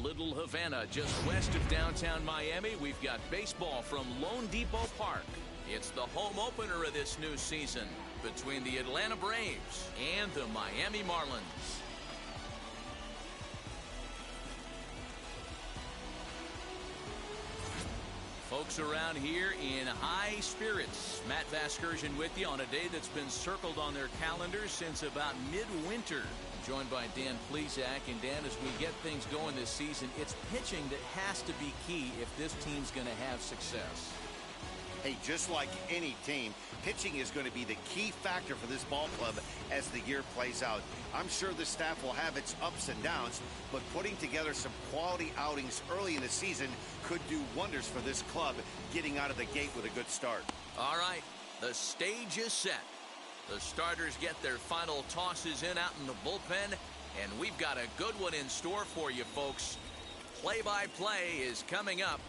Little Havana, just west of downtown Miami, we've got baseball from Lone Depot Park. It's the home opener of this new season between the Atlanta Braves and the Miami Marlins. Folks around here in high spirits. Matt Vasgersian with you on a day that's been circled on their calendars since about midwinter. Joined by Dan Plesac. And Dan, as we get things going this season, it's pitching that has to be key if this team's going to have success. Hey, just like any team, pitching is going to be the key factor for this ball club as the year plays out. I'm sure the staff will have its ups and downs, but putting together some quality outings early in the season could do wonders for this club getting out of the gate with a good start. All right, the stage is set. The starters get their final tosses in out in the bullpen, and we've got a good one in store for you, folks. Play-by-play is coming up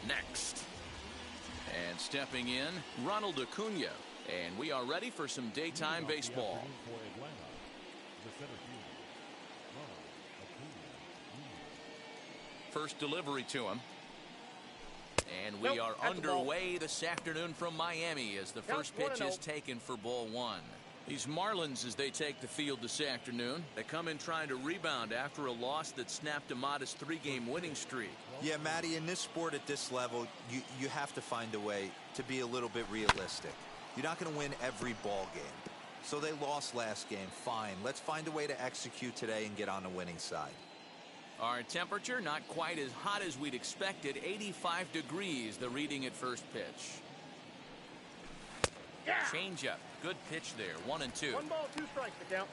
next. And stepping in, Ronald Acuna. And we are ready for some daytime baseball. First delivery to him. And we are underway this afternoon from Miami as the first pitch is taken for ball one. These Marlins, as they take the field this afternoon, they come in trying to rebound after a loss that snapped a modest 3-game winning streak. Yeah, Matty, in this sport at this level, you have to find a way to be a little bit realistic. You're not going to win every ball game. So they lost last game. Fine. Let's find a way to execute today and get on the winning side. Our temperature not quite as hot as we'd expected. 85 degrees, the reading at first pitch. Yeah. Change up. Good pitch there. 1-2. 1 ball, 2 strikes to count.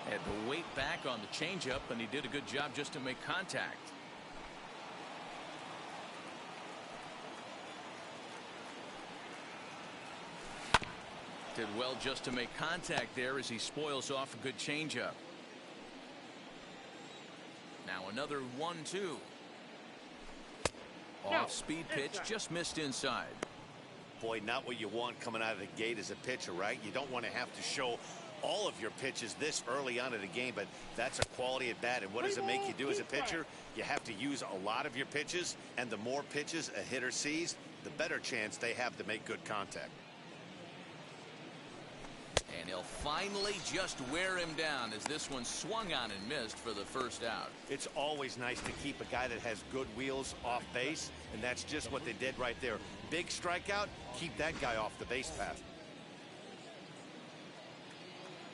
Had to wait back on the changeup, and he did a good job just to make contact. Did well just to make contact there as he spoils off a good changeup. Now another 1-2. Off-speed pitch, just missed inside. Boy, not what you want coming out of the gate as a pitcher, right? You don't want to have to show all of your pitches this early on in the game, but that's a quality at bat. And what does it make you do as a pitcher? You have to use a lot of your pitches, and the more pitches a hitter sees, the better chance they have to make good contact. And he'll finally just wear him down as this one swung on and missed for the first out. It's always nice to keep a guy that has good wheels off base, and that's just what they did right there. Big strikeout, keep that guy off the base path.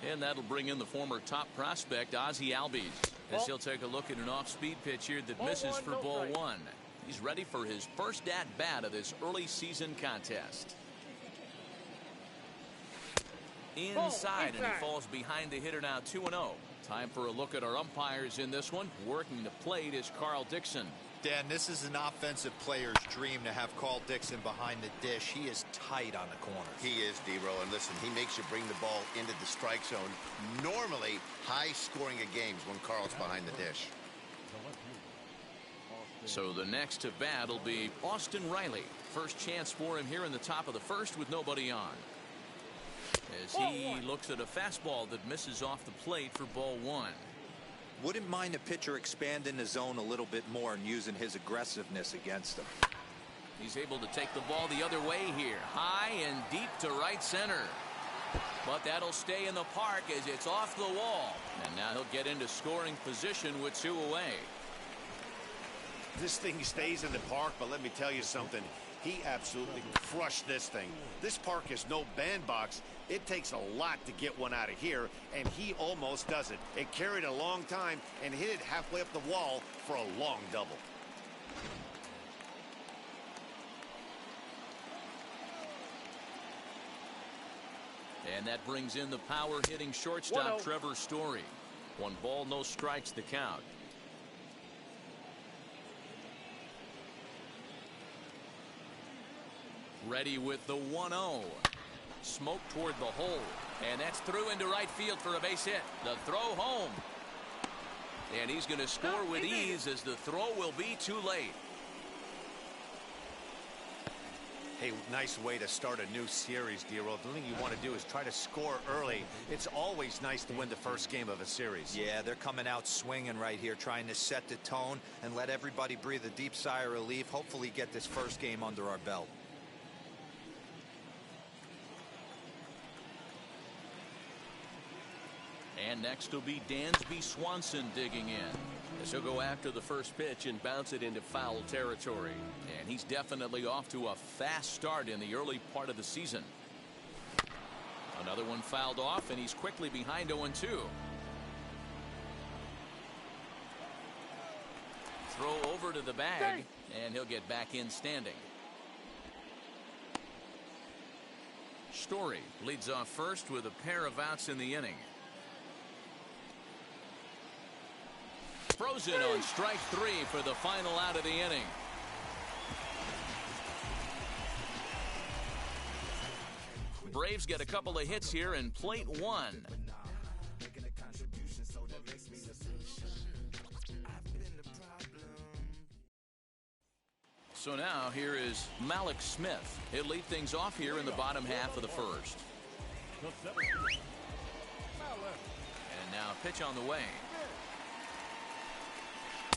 And that'll bring in the former top prospect, Ozzie Albies, as he'll take a look at an off-speed pitch here that misses for ball one. He's ready for his first at-bat of this early season contest. Inside, and he falls behind the hitter now. 2-0. Time for a look at our umpires in this one. Working the plate is Carl Dixon. Dan, this is an offensive player's dream to have Carl Dixon behind the dish. He is tight on the corners. He is, D-Row, and listen, he makes you bring the ball into the strike zone. Normally high scoring of games when Carl's behind the dish. So the next to bat will be Austin Riley. First chance for him here in the top of the first with nobody on. As he looks at a fastball that misses off the plate for ball one. Wouldn't mind the pitcher expanding the zone a little bit more and using his aggressiveness against him. He's able to take the ball the other way here. High and deep to right center. But that'll stay in the park as it's off the wall. And now he'll get into scoring position with 2 away. This thing stays in the park, but let me tell you something. He absolutely crushed this thing. This park is no bandbox. It takes a lot to get one out of here, and he almost does it. It carried a long time and hit it halfway up the wall for a long double. And that brings in the power-hitting shortstop, Trevor Story. 1 ball, no strikes, the count. Ready with the 1-0. Smoke toward the hole. And that's through into right field for a base hit. The throw home. And he's going to score with ease as the throw will be too late. Hey, nice way to start a new series, D-Roll. The thing you want to do is try to score early. It's always nice to win the first game of a series. Yeah, they're coming out swinging right here, trying to set the tone and let everybody breathe a deep sigh of relief. Hopefully get this first game under our belt. And next will be Dansby Swanson digging in. As he'll go after the first pitch and bounce it into foul territory. And he's definitely off to a fast start in the early part of the season. Another one fouled off, and he's quickly behind 0-2. Throw over to the bag, and he'll get back in standing. Story leads off first with a pair of outs in the inning. Frozen on strike 3 for the final out of the inning. Braves get a couple of hits here in plate 1. So now here is Malik Smith. He'll lead things off here in the bottom half of the first. And now pitch on the way.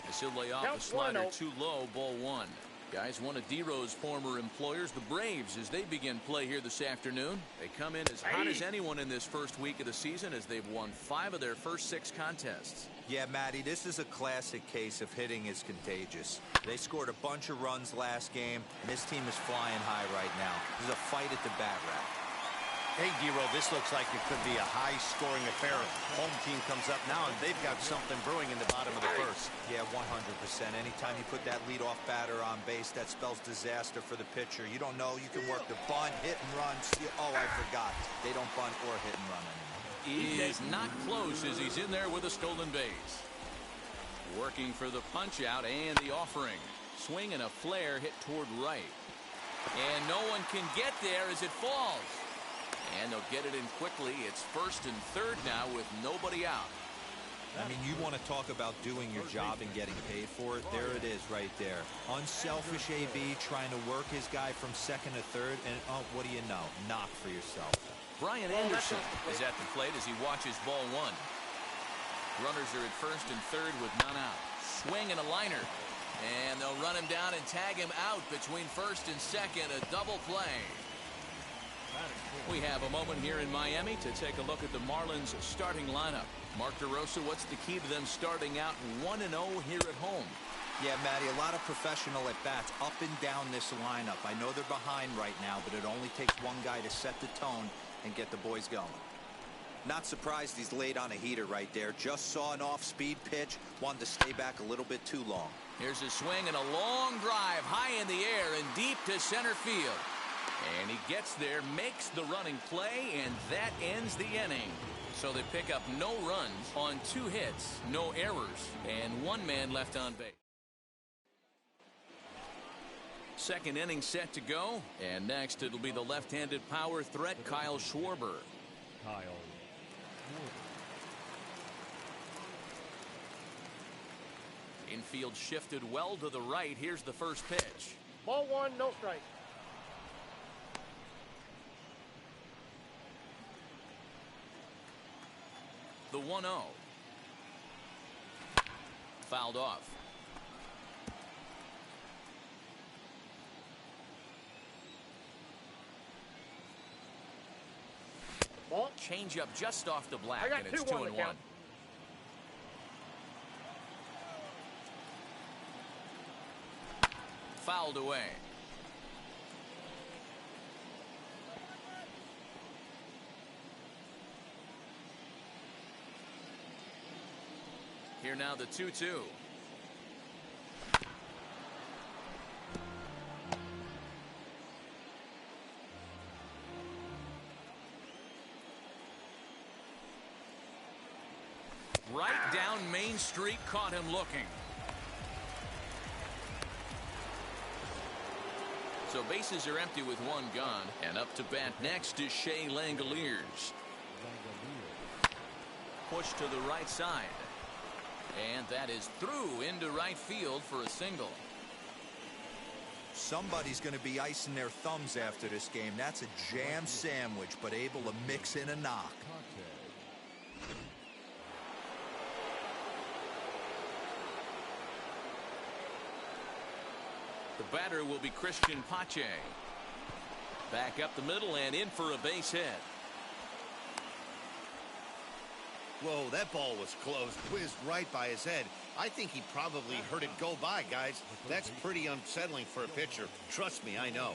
As he'll lay off a slider too low, ball 1. Guys, one of D-Row's former employers, the Braves, as they begin play here this afternoon. They come in as hot as anyone in this first week of the season as they've won 5 of their first 6 contests. Yeah, Matty, this is a classic case of hitting is contagious. They scored a bunch of runs last game, and this team is flying high right now. This is a fight at the bat rack. Hey, D-Roll, this looks like it could be a high-scoring affair. Home team comes up now, and they've got something brewing in the bottom of the first. Yeah, 100%. Anytime you put that leadoff batter on base, that spells disaster for the pitcher. You don't know. You can work the bunt, hit and run. Oh, I forgot. They don't bunt or hit and run anymore. He is not close as he's in there with a stolen base. Working for the punch-out and the offering. Swing and a flare hit toward right. And no one can get there as it falls. And they'll get it in quickly. It's first and third now with nobody out. I mean, you want to talk about doing your job and getting paid for it. There it is right there. Unselfish AB trying to work his guy from second to third. And oh, what do you know? Knock for yourself. Brian Anderson is at the plate as he watches ball 1. Runners are at first and third with none out. Swing and a liner. And they'll run him down and tag him out between first and second. A double play. We have a moment here in Miami to take a look at the Marlins starting lineup. Mark DeRosa, what's the key to them starting out 1-0 here at home? Yeah, Matty, a lot of professional at-bats up and down this lineup. I know they're behind right now, but it only takes one guy to set the tone and get the boys going. Not surprised he's laid on a heater right there. Just saw an off-speed pitch. Wanted to stay back a little bit too long. Here's a swing and a long drive high in the air and deep to center field. And he gets there, makes the running play, and that ends the inning. So they pick up no runs on 2 hits, no errors, and 1 man left on base. Second inning set to go, and next it'll be the left-handed power threat, Kyle Schwarber. Infield shifted well to the right. Here's the first pitch. Ball 1, no strike. The 1-0. Fouled off. Ball. Change up just off the black, I got and it's 2-1 2-1. count. Fouled away. Here now the 2-2. Right down Main Street, caught him looking. So bases are empty with 1 gone, and up to bat next is Shea Langoliers. Push to the right side. And that is through into right field for a single. Somebody's going to be icing their thumbs after this game. That's a jam sandwich, but able to mix in a knock. The batter will be Christian Pache. Back up the middle and in for a base hit. Whoa, that ball was close, whizzed right by his head. I think he probably heard it go by, guys. That's pretty unsettling for a pitcher. Trust me, I know.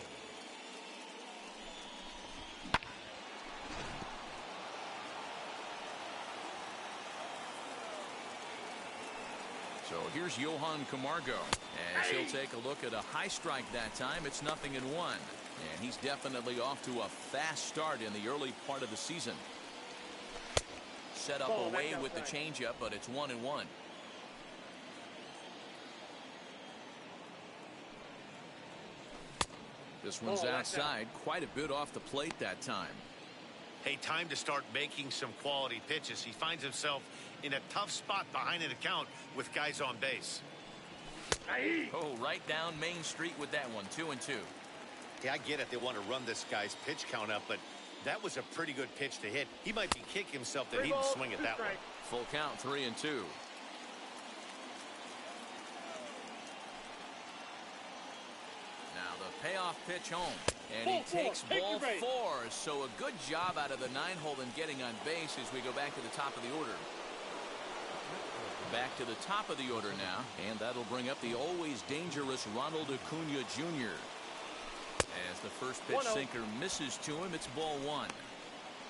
So here's Johan Camargo as he'll take a look at a high strike that time. It's 0-1, and he's definitely off to a fast start in the early part of the season. Set up away with the changeup, but it's 1-1. This one's outside, quite a bit off the plate that time. Hey, time to start making some quality pitches. He finds himself in a tough spot behind an account with guys on base. Oh, right down Main Street with that one. 2-2. Yeah, I get it. They want to run this guy's pitch count up, but that was a pretty good pitch to hit. He might be kicking himself that he didn't swing it that way. Full count, 3-2. Now the payoff pitch home, and he takes ball 4. So a good job out of the 9-hole in getting on base as we go back to the top of the order. Back to the top of the order now, and that'll bring up the always dangerous Ronald Acuna Jr. As the first pitch sinker misses to him, it's ball 1.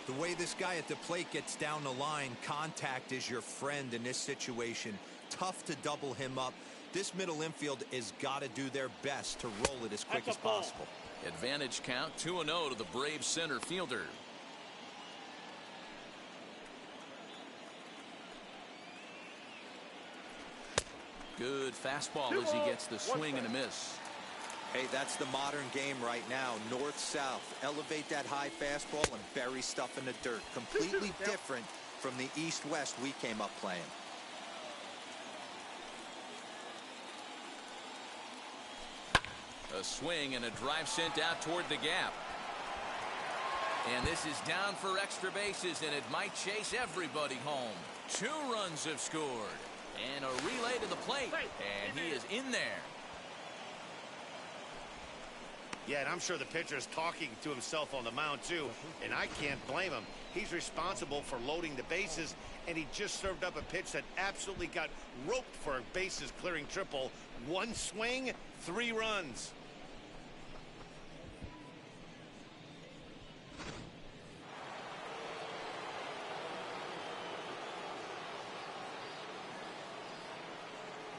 The way this guy at the plate gets down the line, contact is your friend in this situation. Tough to double him up. This middle infield has got to do their best to roll it as quick as possible. Advantage count 2-0 to the Braves center fielder. Good fastball as he gets the swing and a miss. Hey, that's the modern game right now. North-south. Elevate that high fastball and bury stuff in the dirt. Completely different from the east-west we came up playing. A swing and a drive sent out toward the gap. And this is down for extra bases, and it might chase everybody home. 2 runs have scored. And a relay to the plate. And he is in there. Yeah, and I'm sure the pitcher is talking to himself on the mound, too. And I can't blame him. He's responsible for loading the bases, and he just served up a pitch that absolutely got roped for a bases-clearing triple. 1 swing, 3 runs.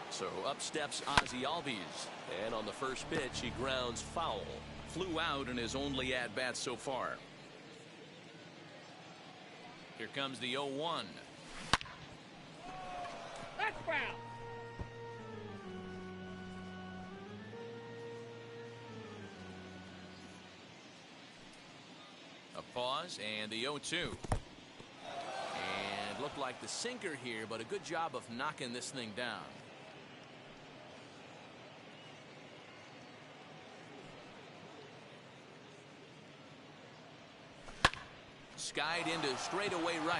So up steps Ozzie Albies. And on the first pitch, he grounds foul. Flew out in his only at-bat so far. Here comes the 0-1. That's foul. A pause and the 0-2. And looked like the sinker here, but a good job of knocking this thing down. Skied into straightaway right.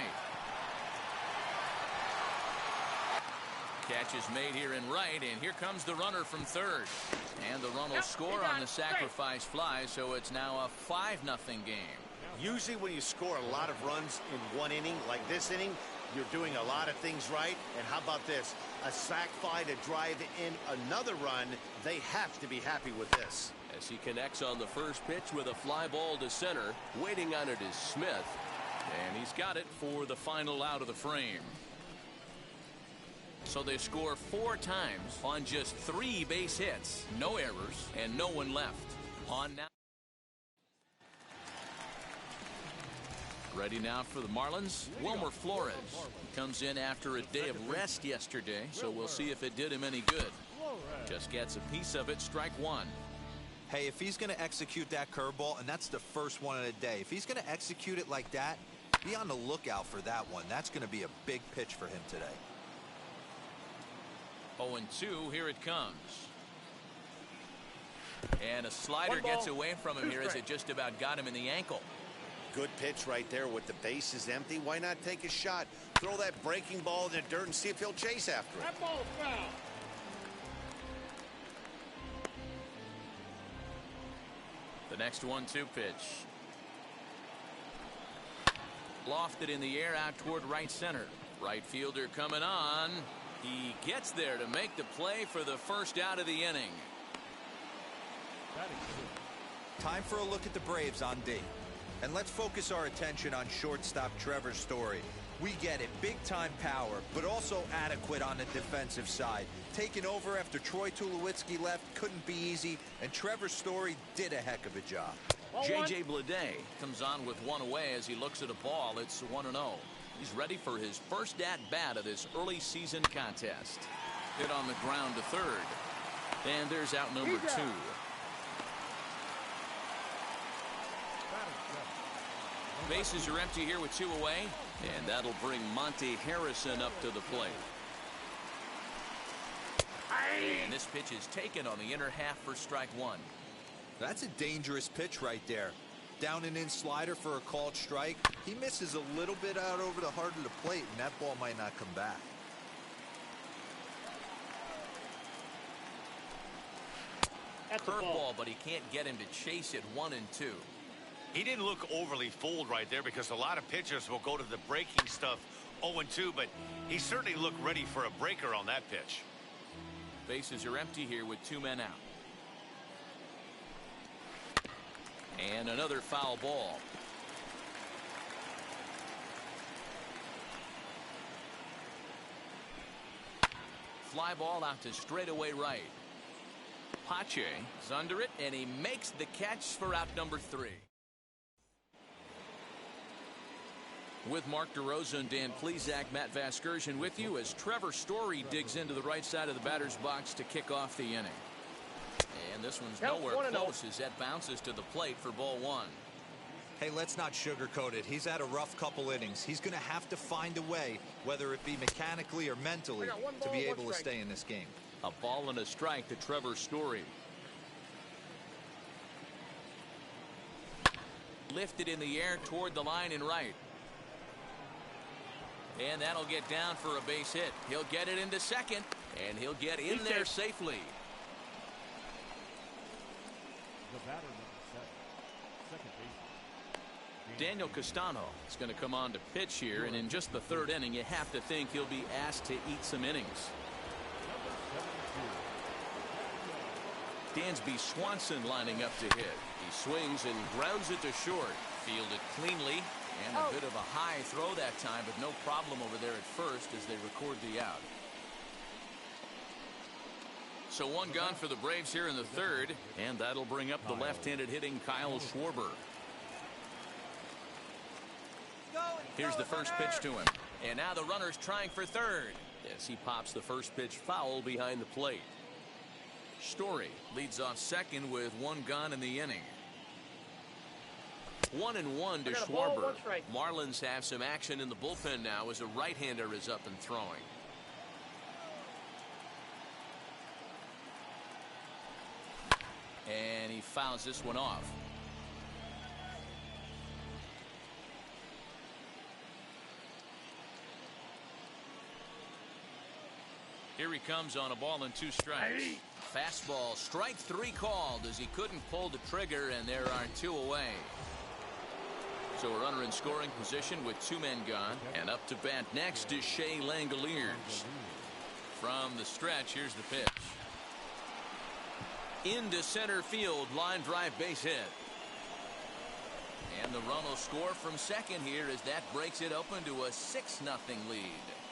Catch is made here in right, and here comes the runner from third. And the run will score on the sacrifice fly, so it's now a 5-0 game. Usually when you score a lot of runs in 1 inning, like this inning, you're doing a lot of things right. And how about this? A sac fly to drive in another run. They have to be happy with this. As he connects on the first pitch with a fly ball to center. Waiting on it is Smith. And he's got it for the final out of the frame. So they score 4 times on just 3 base hits. No errors and no one left. On now. Ready now for the Marlins. Wilmer Flores. He comes in after a day of rest yesterday, so we'll see if it did him any good. Just gets a piece of it. Strike 1. Hey, if he's going to execute that curveball, and that's the first one of the day, if he's going to execute it like that, be on the lookout for that one. That's going to be a big pitch for him today. 0-2, here it comes. And a slider One ball, gets away from him two here as strikes. it just about got him in the ankle. Good pitch right there with the bases empty. Why not take a shot? Throw that breaking ball in the dirt and see if he'll chase after it. That ball's foul. The next 1-2 pitch. Lofted in the air out toward right center. Right fielder coming on. He gets there to make the play for the first out of the inning. Time for a look at the Braves on D. And let's focus our attention on shortstop Trevor Story. We get it, big time power, but also adequate on the defensive side. Taking over after Troy Tulowitzki left couldn't be easy, and Trevor Story did a heck of a job. J.J. Bleday comes on with one away as he looks at a ball. It's 1-0. He's ready for his first at-bat of this early season contest. Hit on the ground to third. And there's out number 2. Bases are empty here with 2 away, and that'll bring Monte Harrison up to the plate. And this pitch is taken on the inner half for strike 1. That's a dangerous pitch right there. Down and in slider for a called strike. He misses a little bit out over the heart of the plate, and that ball might not come back. Curveball, but he can't get him to chase it 1 and 2. He didn't look overly fooled right there because a lot of pitchers will go to the breaking stuff 0-2, but he certainly looked ready for a breaker on that pitch. Bases are empty here with 2 men out. And another foul ball. Fly ball out to straightaway right. Pache is under it, and he makes the catch for out number 3. With Mark DeRosa and Dan Plesac, Matt Vasgersian with you as Trevor Story digs into the right side of the batter's box to kick off the inning. And this one's nowhere close as that bounces to the plate for ball 1. Hey, let's not sugarcoat it. He's had a rough couple innings. He's going to have to find a way, whether it be mechanically or mentally, to be able to stay in this game. A ball and a strike to Trevor Story. Lifted in the air toward the line and right. And that'll get down for a base hit. He'll get it into second, and he'll get in there safely. The batter number 7, second baseman. Daniel Castano is going to come on to pitch here, and in just the 3rd inning, you have to think he'll be asked to eat some innings. Dansby Swanson lining up to hit. He swings and grounds it to short. Fielded cleanly, and a bit of a high throw that time, but no problem over there at first as they record the out. So 1 gone for the Braves here in the 3rd, and that'll bring up the left-handed hitting Kyle Schwarber. Here's the first pitch to him, and now the runner's trying for 3rd as he pops the first pitch foul behind the plate. Story leads off second with 1 gone in the inning. 1-1 to Schwarber. Marlins have some action in the bullpen now as a right-hander is up and throwing. And he fouls this one off. Here he comes on a ball and 2 strikes. Fastball, strike 3 called as he couldn't pull the trigger, and there are 2 away. So a runner in scoring position with 2 men gone, and up to bat next is Shea Langoliers. From the stretch, here's the pitch. Into center field, line drive base hit. And the run will score from second here as that breaks it open to a 6-0 lead.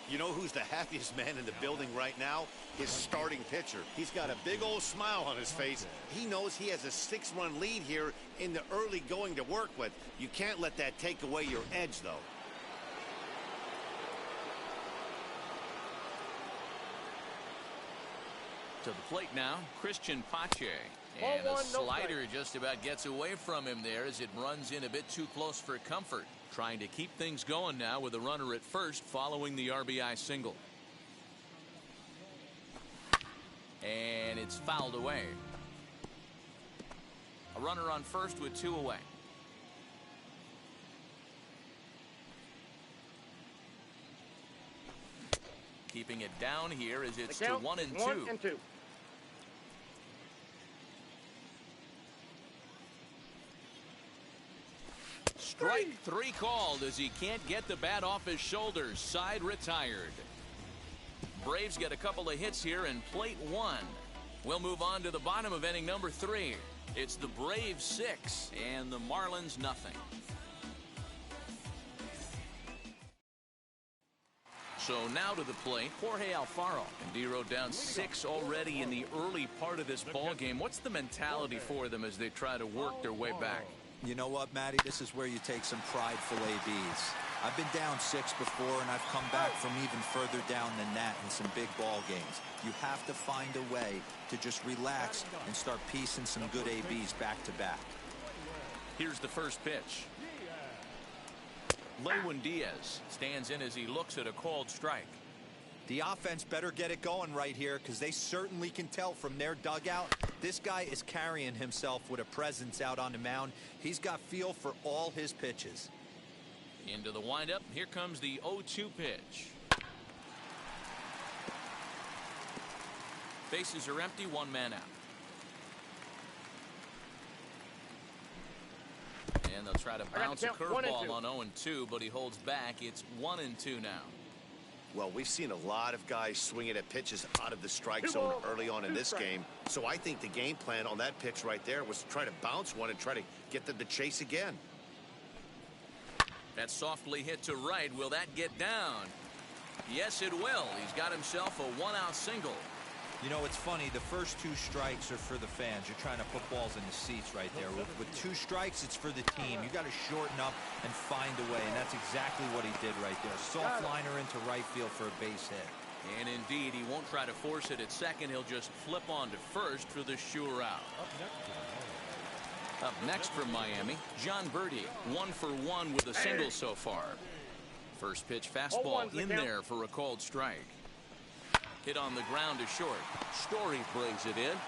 You know who's the happiest man in the building right now? His starting pitcher. He's got a big old smile on his face. He knows he has a 6-run lead here in the early going to work with. You can't let that take away your edge, though. To the plate now, Christian Pache. And a slider just about gets away from him there as it runs in a bit too close for comfort. Trying to keep things going now with a runner at first following the RBI single. And it's fouled away. A runner on first with 2 away. Keeping it down here as it's to 1 and 2. 1 and 2. Strike 3 called as he can't get the bat off his shoulders. Side retired. Braves get a couple of hits here in plate 1. We'll move on to the bottom of inning number 3. It's the Braves 6 and the Marlins nothing. So now to the plate, Jorge Alfaro. And D-Row down 6 already in the early part of this ball game. What's the mentality for them as they try to work their way back? You know what, Matty? This is where you take some prideful ABs. I've been down 6 before, and I've come back from even further down than that in some big ball games. You have to find a way to just relax and start piecing some good ABs back to back. Here's the first pitch. Lewin Diaz stands in as he looks at a called strike. The offense better get it going right here because they certainly can tell from their dugout. This guy is carrying himself with a presence out on the mound. He's got feel for all his pitches. Into the windup. Here comes the 0-2 pitch. Bases are empty. 1 man out. And they'll try to bounce a curveball on 0-2, but he holds back. It's 1-2 now. Well, we've seen a lot of guys swinging at pitches out of the strike zone early on in this game. So I think the game plan on that pitch right there was to try to bounce one and try to get them to chase again. That's softly hit to right. Will that get down? Yes, it will. He's got himself a 1-out single. You know, it's funny. The first 2 strikes are for the fans. You're trying to put balls in the seats right there. With 2 strikes, it's for the team. You got to shorten up and find a way, and that's exactly what he did right there. Soft liner into right field for a base hit. And indeed, he won't try to force it at second. He'll just flip on to first for the sure out. Up next from Miami, John Birdie, 1 for 1 with a single so far. First pitch fastball in there for a called strike. Hit on the ground to short. Story brings it in.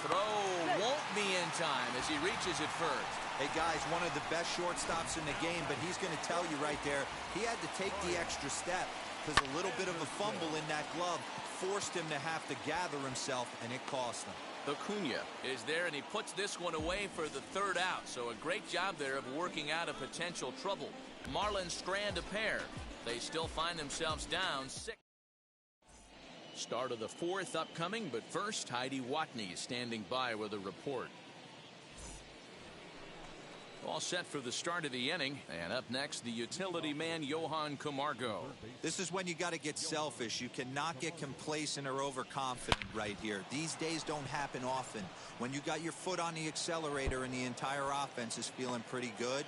Throw won't be in time as he reaches it first. Hey, guys, one of the best shortstops in the game, but he's going to tell you right there, he had to take the extra step because a little bit of a fumble in that glove forced him to have to gather himself, and it cost him. Acuna is there, and he puts this one away for the 3rd out. So a great job there of working out a potential trouble. Marlins strand a pair. They still find themselves down 6. Start of the 4th upcoming, but first, Heidi Watney is standing by with a report. All set for the start of the inning, and up next, the utility man, Johan Camargo. This is when you got to get selfish. You cannot get complacent or overconfident right here. These days don't happen often. When you got your foot on the accelerator and the entire offense is feeling pretty good,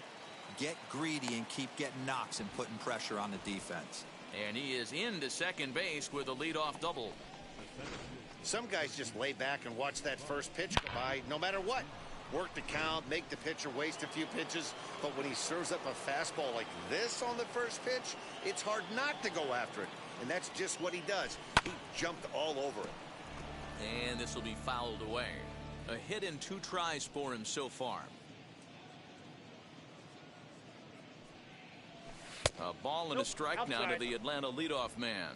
get greedy and keep getting knocks and putting pressure on the defense. And he is into second base with a leadoff double. Some guys just lay back and watch that first pitch go by no matter what. Work the count, make the pitcher waste a few pitches, but when he serves up a fastball like this on the first pitch, it's hard not to go after it. And that's just what he does. He jumped all over it. And this will be fouled away. A hit in 2 tries for him so far. A ball and a strike now to the Atlanta leadoff man.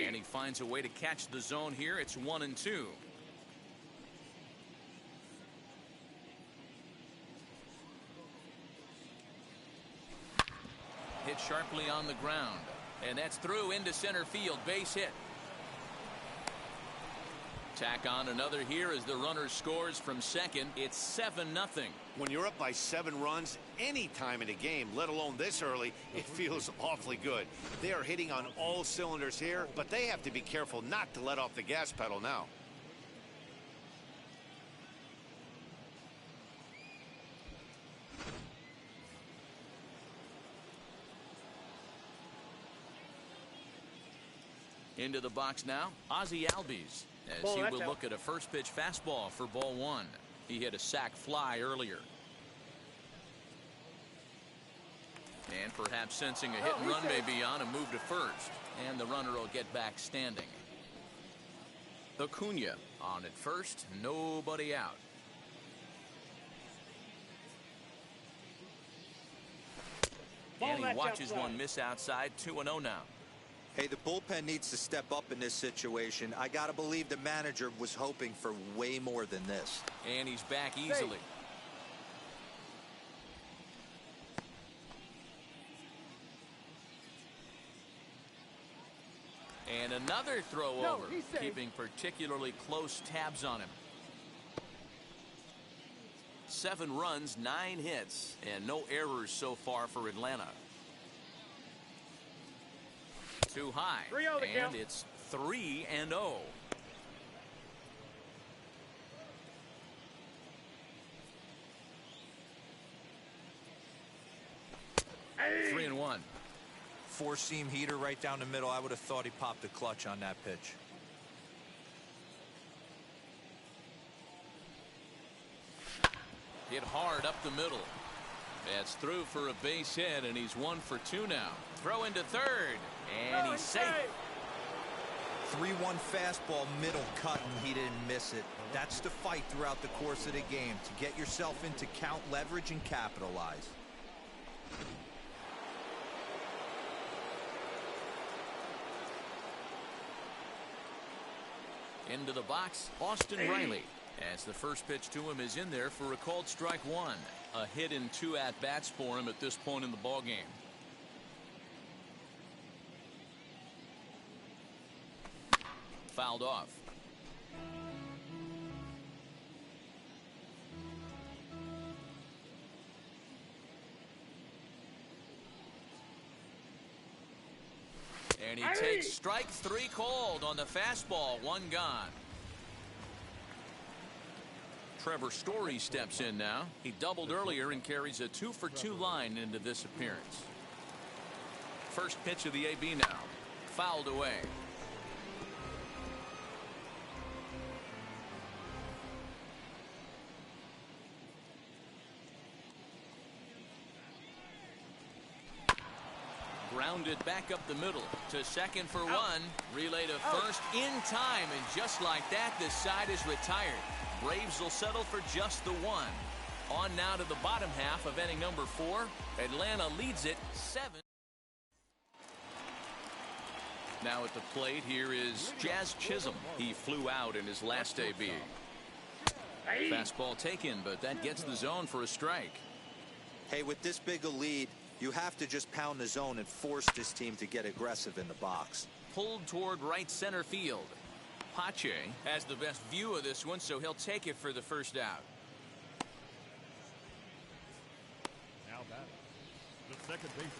And he finds a way to catch the zone here. It's 1-2. Hit sharply on the ground. And that's through into center field. Base hit. Tack on another here as the runner scores from second. It's 7-0. When you're up by 7 runs any time in a game, let alone this early, it feels awfully good. They are hitting on all cylinders here, but they have to be careful not to let off the gas pedal now. Into the box now, Ozzie Albies, as he will look at a first pitch fastball for ball 1. He hit a sac fly earlier. And perhaps sensing a hit and run may be on, a move to first. And the runner will get back standing. Acuna on at first, nobody out. And he watches one miss outside. 2-0 now. Hey, the bullpen needs to step up in this situation. I gotta believe the manager was hoping for way more than this. And he's back easily. And another throw over, keeping particularly close tabs on him. 7 runs, 9 hits, and no errors so far for Atlanta. Too high, and it's 3-0. 3-1. Four-seam heater right down the middle. I would have thought he popped a clutch on that pitch. Hit hard up the middle. That's through for a base hit, and he's 1 for 2 now. Throw into third, and he's safe. 3-1 fastball, middle cut, and he didn't miss it. That's the fight throughout the course of the game, to get yourself into count leverage and capitalize. Into the box, Austin Riley. As the first pitch to him is in there for a called strike 1. A hit in 2 at-bats for him at this point in the ballgame. Fouled off. And he takes strike 3 called on the fastball. 1 gone. Trevor Story steps in now. He doubled earlier and carries a 2 for 2 line into this appearance. First pitch of the AB now. Fouled away. Grounded back up the middle to second for 1. Relay to first in time, and just like that, the side is retired. Braves will settle for just the 1. On now to the bottom half of inning number 4. Atlanta leads it 7. Now at the plate, here is Jazz Chisholm. He flew out in his last AB. Fastball taken, but that gets the zone for a strike. Hey, with this big a lead, you have to just pound the zone and force this team to get aggressive in the box. Pulled toward right center field. Pache has the best view of this one, so he'll take it for the first out. Now batting, the second baseman.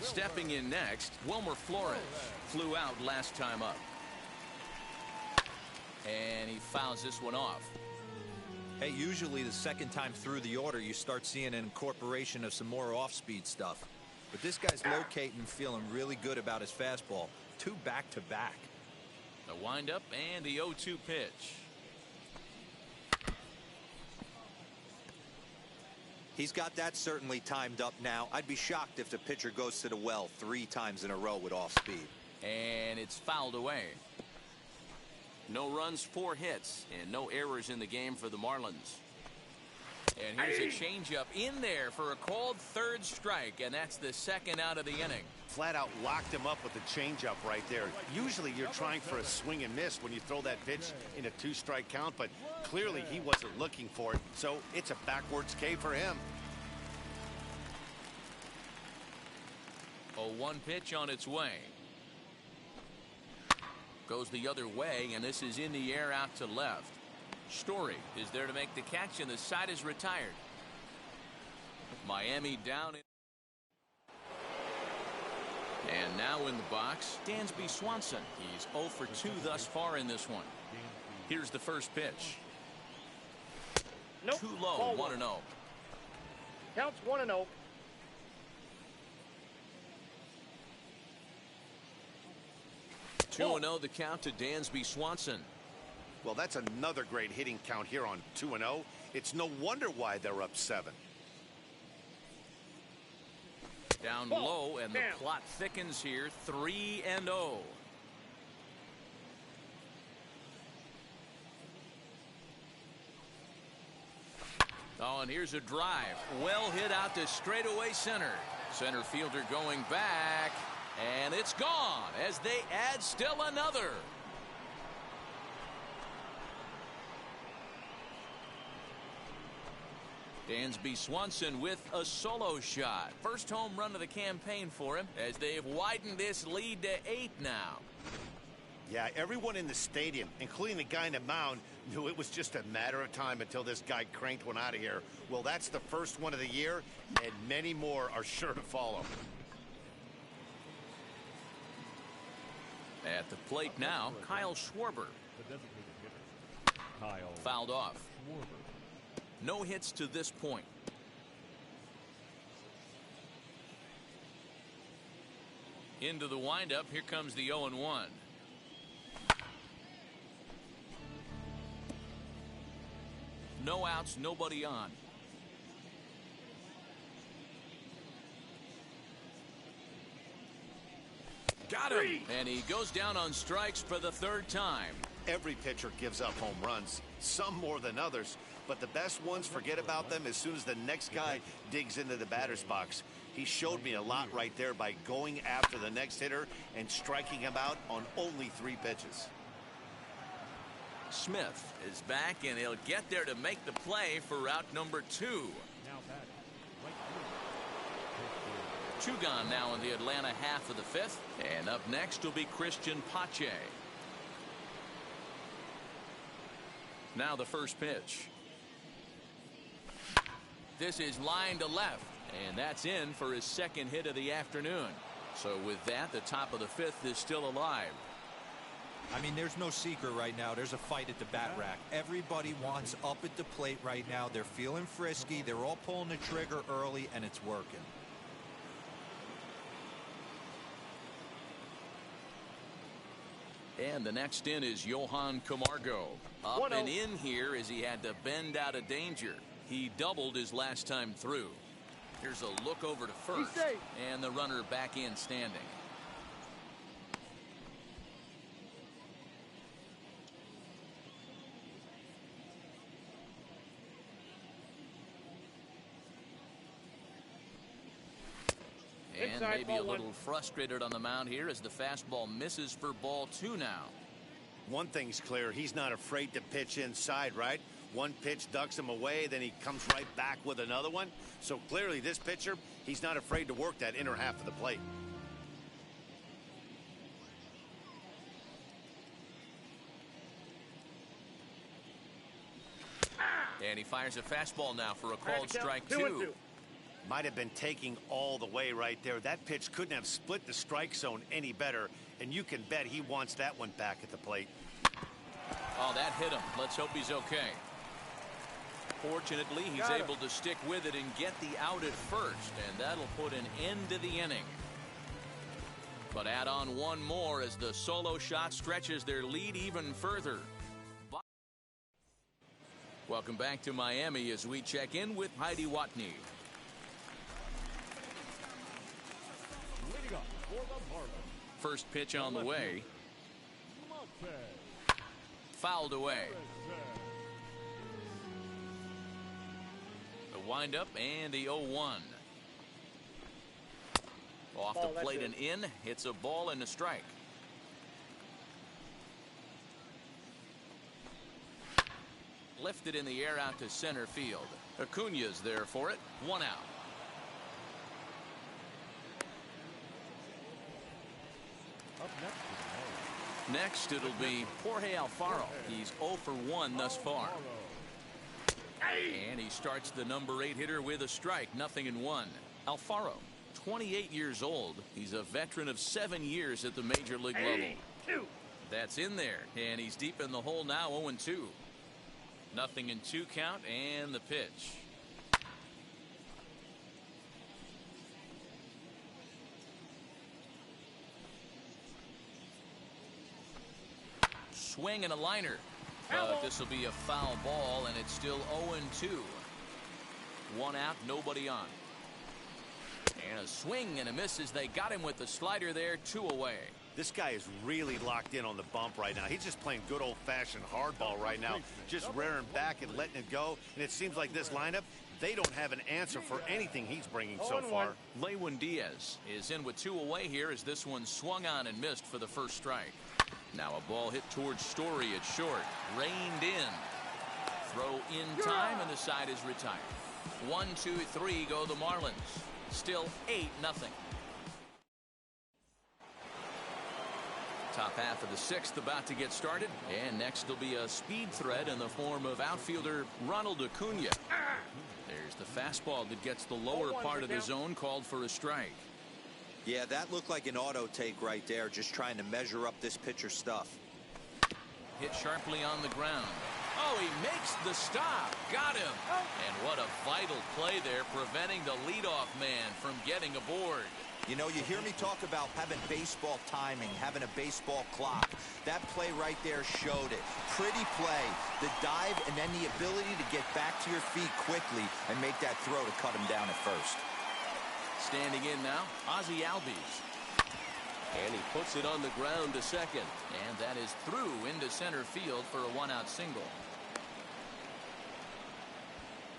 Stepping in next, Wilmer Flores. Flew out last time up. And he fouls this one off. Hey, usually the second time through the order, you start seeing an incorporation of some more off-speed stuff. But this guy's locating, feeling really good about his fastball. 2 back-to-back. The windup and the 0-2 pitch. He's got that certainly timed up now. I'd be shocked if the pitcher goes to the well 3 times in a row with off speed. And it's fouled away. No runs, 4 hits, and no errors in the game for the Marlins. And here's a changeup in there for a called 3rd strike, and that's the 2nd out of the inning. Flat out locked him up with the changeup right there. Usually you're trying for a swing and miss when you throw that pitch in a 2-strike count, but clearly he wasn't looking for it, so it's a backwards K for him. A 1 pitch on its way. Goes the other way, and this is in the air out to left. Story is there to make the catch, and the side is retired. Miami down. And now in the box, Dansby Swanson. He's 0 for 2 thus far in this one. Here's the first pitch. Nope. Too low, 1-0. Counts 1-0. Two 2-0 the count to Dansby Swanson. Well, that's another great hitting count here on 2-0. It's no wonder why they're up 7. Down Ball. low, and the Down. plot thickens here. 3-0. Oh, and here's a drive. Well hit out to straightaway center. Center fielder going back. And it's gone as they add still another. Dansby Swanson with a solo shot. First home run of the campaign for him as they've widened this lead to 8 now. Yeah, everyone in the stadium, including the guy in the mound, knew it was just a matter of time until this guy cranked one out of here. Well, that's the first one of the year, and many more are sure to follow. At the plate now, Kyle Schwarber. The designated hitter, Kyle Fouled off. Schwarber. No hits to this point. Into the windup. Here comes the 0-1. No outs, nobody on. Got him! And he goes down on strikes for the 3rd time. Every pitcher gives up home runs, some more than others, but the best ones forget about them as soon as the next guy digs into the batter's box. He showed me a lot right there by going after the next hitter and striking him out on only 3 pitches. Smith is back, and he'll get there to make the play for route number 2. Now batting, right field. 2 gone now in the Atlanta half of the 5th. And up next will be Christian Pache. Now the first pitch. This is line to left, and that's in for his 2nd hit of the afternoon. So with that, the top of the 5th is still alive. I mean, there's no secret right now. There's a fight at the bat rack. Everybody wants up at the plate right now. They're feeling frisky. They're all pulling the trigger early, and it's working. And the next in is Johan Camargo. Up 1-0. and in here as he had to bend out of danger. He doubled his last time through. Here's a look over to first, safe. and the runner back in standing. And Inside, maybe ball a little 1. frustrated on the mound here as the fastball misses for ball 2 now. One thing's clear, he's not afraid to pitch inside, right? One pitch ducks him away, then he comes right back with another one. So clearly this pitcher, he's not afraid to work that inner half of the plate. And he fires a fastball now for a called Count, strike 2-2. Might have been taking all the way right there. That pitch couldn't have split the strike zone any better, and you can bet he wants that one back at the plate. Oh, that hit him. Let's hope he's okay. Fortunately, he's Got him. able to stick with it and get the out at first, and that'll put an end to the inning. But add on one more as the solo shot stretches their lead even further. Welcome back to Miami as we check in with Heidi Watney. Leading up for the Marlins, First pitch on the way. Monte Fouled away. Perez. The windup and the 0-1. Off Ball, the plate that's and in. Hits a ball and a strike. Lifted in the air out to center field. Acuna's there for it. 1 out. Up next is Next it'll be Jorge Alfaro. He's 0 for 1 thus far. And he starts the number 8 hitter with a strike. 0-1. Alfaro, 28 years old. He's a veteran of 7 years at the major league level. 2. That's in there, and he's deep in the hole now. 0-2. 0-2 count, and the pitch. Swing and a liner. But this will be a foul ball, and it's still 0-2. 1 out, nobody on. And a swing and a miss as they got him with the slider there, 2 away. This guy is really locked in on the bump right now. He's just playing good old-fashioned hardball right now, just rearing back and letting it go. And it seems like this lineup, they don't have an answer for anything he's bringing so far. Lewin Diaz is in with 2 away here as this one swung on and missed for the first strike. Now a ball hit towards Story at short. Reined in. Throw in time and the side is retired. 1, 2, 3 go the Marlins. Still 8-0. Top half of the 6th about to get started. And next will be a speed threat in the form of outfielder Ronald Acuna. There's the fastball that gets the lower part of the zone, called for a strike. Yeah, that looked like an auto take right there, just trying to measure up this pitcher's stuff. Hit sharply on the ground. Oh, he makes the stop. Got him. And what a vital play there, preventing the leadoff man from getting aboard. You know, you hear me talk about having baseball timing, having a baseball clock. That play right there showed it. Pretty play. The dive and then the ability to get back to your feet quickly and make that throw to cut him down at first. Standing in now, Ozzie Albies. And he puts it on the ground to second. And that is through into center field for a 1-out single.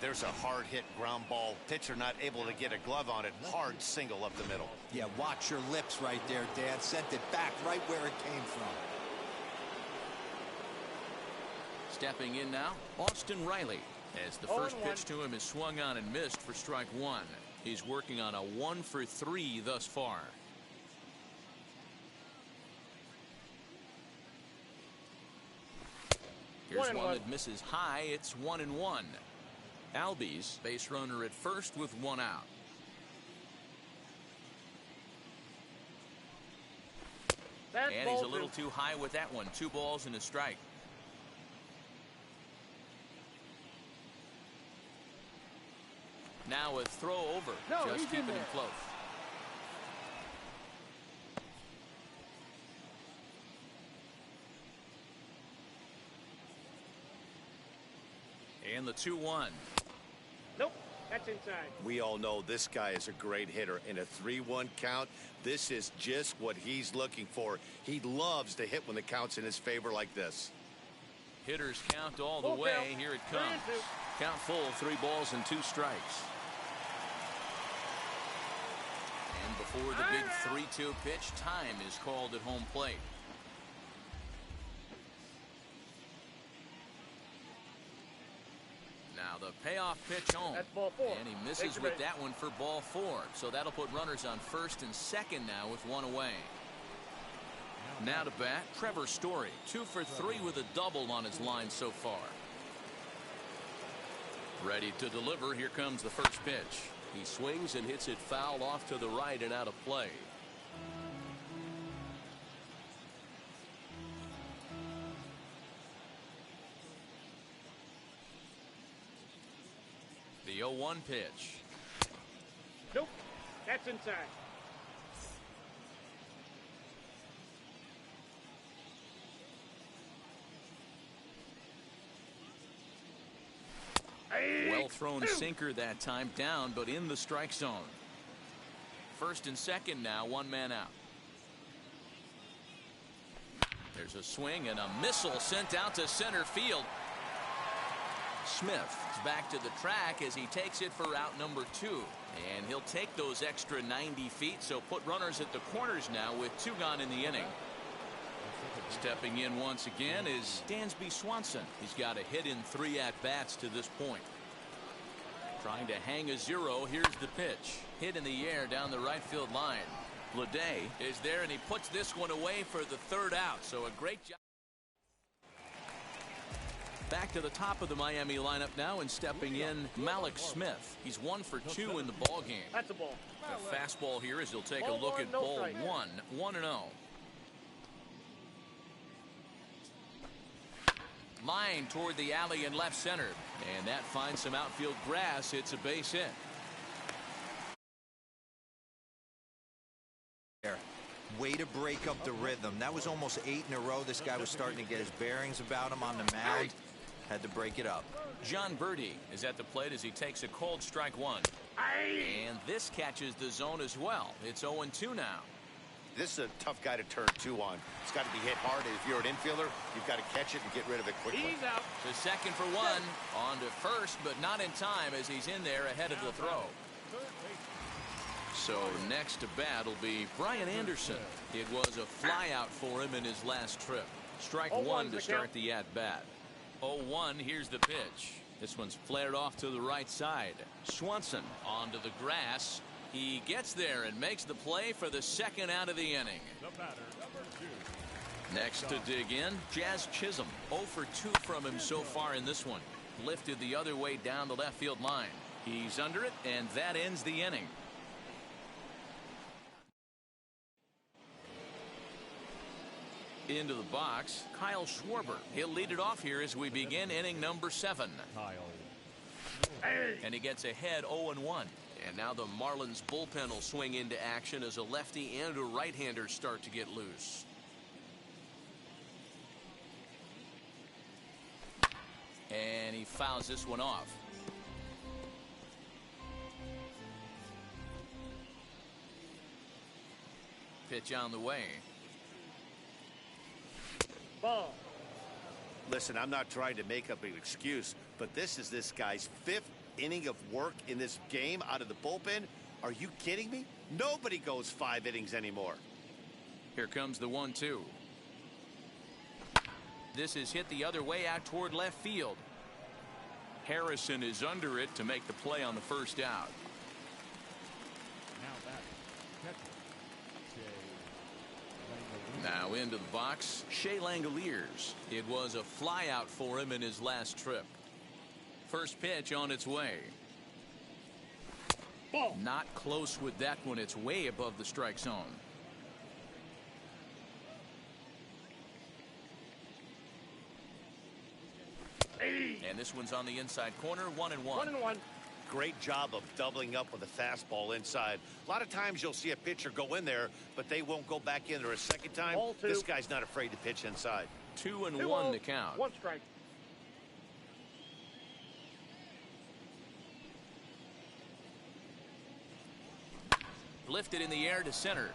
There's a hard hit ground ball. Pitcher not able to get a glove on it. Hard single up the middle. Yeah, watch your lips right there, Dan. Sent it back right where it came from. Stepping in now, Austin Riley. As the first pitch to him is swung on and missed for strike 1. He's working on a 1 for 3 thus far. Here's one that misses high. It's 1-1. Albies, base runner at first with 1 out. And he's a little too high with that one. 2 balls and a strike. Now a throw over. Just keeping him close. And the 2-1. Nope, that's inside. We all know this guy is a great hitter. In a 3-1 count, this is just what he's looking for. He loves to hit when the count's in his favor like this. Hitters count all the way. Here it comes. Count full, 3 balls and 2 strikes. And before the big 3-2 pitch, time is called at home plate. Now the payoff pitch home. That's ball 4. And he misses with that one for ball 4. So that'll put runners on first and second now with 1 away. Now to bat, Trevor Story. 2 for 3 with a double on his line so far. Ready to deliver. Here comes the first pitch. He swings and hits it foul off to the right and out of play. The 0-1 pitch. Nope, that's inside. Well thrown sinker that time, down but in the strike zone. First and second now, 1 man out. There's a swing and a missile sent out to center field. Smith is back to the track as he takes it for out number 2. And he'll take those extra 90 feet, so put runners at the corners now with 2 gone in the inning. Stepping in once again is Dansby Swanson. He's got a hit in 3 at-bats to this point. Trying to hang a 0. Here's the pitch. Hit in the air down the right field line. Leday is there, and he puts this one away for the 3rd out. So a great job. Back to the top of the Miami lineup now, and stepping in, Malik Smith. He's 1 for 2 in the ball game. That's a ball. The fastball here as he'll take a look at ball 1. 1-0. Line toward the alley in left center, and that finds some outfield grass. It's a base hit. Way to break up the rhythm. That was almost 8 in a row. This guy was starting to get his bearings about him on the mound. Had to break it up. John Birdie is at the plate as he takes a cold strike one. And this catches the zone as well. It's 0-2 now. This is a tough guy to turn two on. It's got to be hit hard. If you're an infielder, you've got to catch it and get rid of it quickly. He's out. To second for one. On to first, but not in time as he's in there ahead of the throw. So next to bat will be Brian Anderson. It was a flyout for him in his last trip. Strike one to start the at-bat. 0-1, here's the pitch. This one's flared off to the right side. Swanson onto the grass. He gets there and makes the play for the second out of the inning. The batter, number 2. Next to dig in, Jazz Chisholm. 0 for 2 from him so far in this one. Lifted the other way down the left field line. He's under it, and that ends the inning. Into the box, Kyle Schwarber. He'll lead it off here as we begin inning number 7. Kyle. And he gets ahead 0-1. And now the Marlins bullpen will swing into action as a lefty and a right-hander start to get loose. And he fouls this one off. Pitch on the way. Ball. Listen, I'm not trying to make up an excuse, but this is this guy's 5th inning of work in this game out of the bullpen. Are you kidding me? Nobody goes 5 innings anymore. Here comes the 1-2. This is hit the other way out toward left field. Harrison is under it to make the play on the first out. Now back. Catcher. Now into the box, Shea Langoliers. It was a flyout for him in his last trip. First pitch on its way. Ball. Not close with that one. It's way above the strike zone. And this one's on the inside corner, 1-1. 1-1. Great job of doubling up with a fastball inside. A lot of times you'll see a pitcher go in there, but they won't go back in there a second time. Ball 2. This guy's not afraid to pitch inside. 2-1 to count. 1 strike. Lifted in the air to center.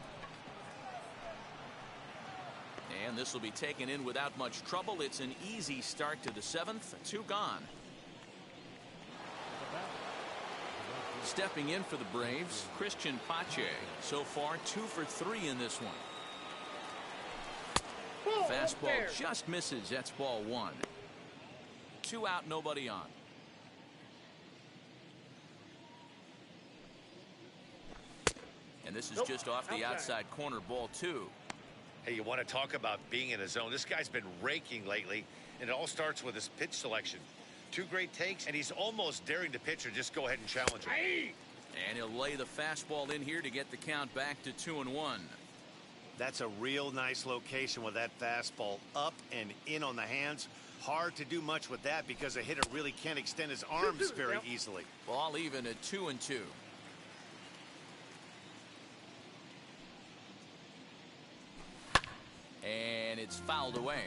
And this will be taken in without much trouble. It's an easy start to the 7th. 2 gone. Stepping in for the Braves, Christian Pache. So far 2 for 3 in this one. Ball. Fastball just misses. That's ball 1. 2 out, nobody on. And this is just off the outside corner, ball 2. Hey, you want to talk about being in a zone? This guy's been raking lately, and it all starts with his pitch selection. 2 great takes, and he's almost daring the pitcher just go ahead and challenge him. And he'll lay the fastball in here to get the count back to 2-1. That's a real nice location with that fastball up and in on the hands. Hard to do much with that because a hitter really can't extend his arms very easily. Ball even at 2-2. And it's fouled away.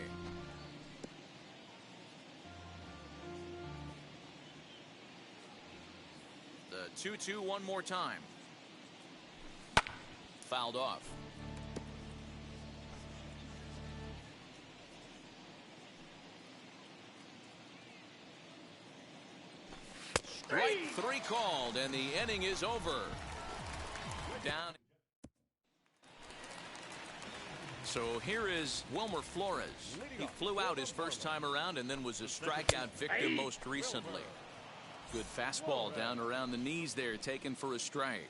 The 2-2 one more time. Fouled off. Strike 3 called, and the inning is over. Down. So here is Wilmer Flores. He flew out his first time around and then was a strikeout victim most recently. Good fastball down around the knees there, taken for a strike.